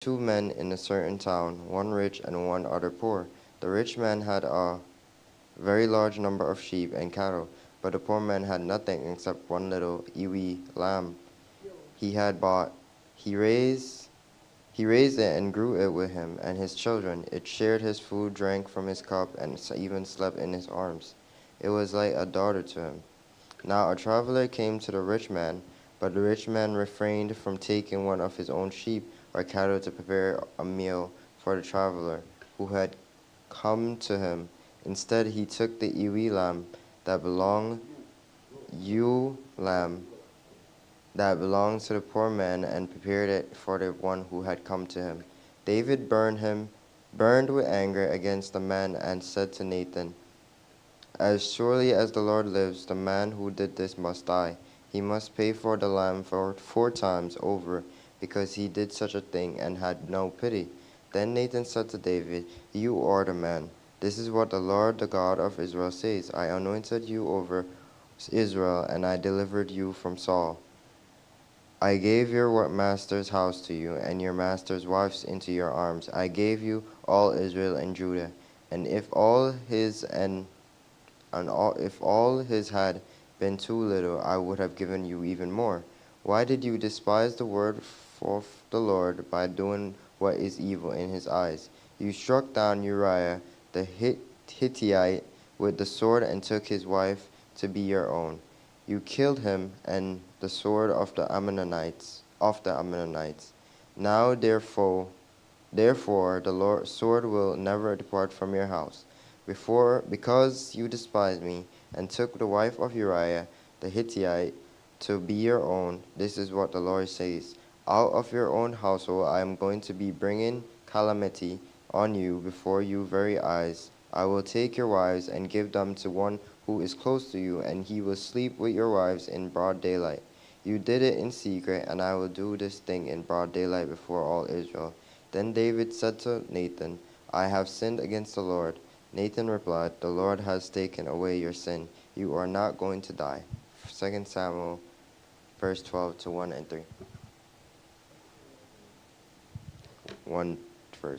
two men in a certain town, one rich and one other poor. The rich man had a very large number of sheep and cattle, but the poor man had nothing except one little ewe lamb he had bought. He raised he raised it and grew it with him and his children. It shared his food, drank from his cup, and even slept in his arms. It was like a daughter to him. Now a traveler came to the rich man, but the rich man refrained from taking one of his own sheep or cattle to prepare a meal for the traveler who had come to him. Instead, he took the ewe lamb that belonged ewe lamb that belonged to the poor man and prepared it for the one who had come to him. David burned with anger against the man and said to Nathan, as surely as the Lord lives, the man who did this must die. He must pay for the lamb for 4 times over, because he did such a thing and had no pity. Then Nathan said to David, you are the man. This is what the Lord, the God of Israel, says. I anointed you over Israel, and I delivered you from Saul. I gave your master's house to you, and your master's wives into your arms. I gave you all Israel and Judah. And if all his had been too little, I would have given you even more. Why did you despise the word of the Lord by doing what is evil in his eyes? You struck down Uriah the Hittite with the sword and took his wife to be your own. You killed him and the sword of the Ammonites. Now therefore the Lord's sword will never depart from your house. Because you despised me and took the wife of Uriah the Hittite to be your own, this is what the Lord says. Out of your own household I am going to be bringing calamity on you before your very eyes. I will take your wives and give them to one who is close to you, and he will sleep with your wives in broad daylight. You did it in secret, and I will do this thing in broad daylight before all Israel. Then David said to Nathan, I have sinned against the Lord. Nathan replied, the Lord has taken away your sin. You are not going to die. 2 Samuel, verse 12 to 1 and 3. One verse.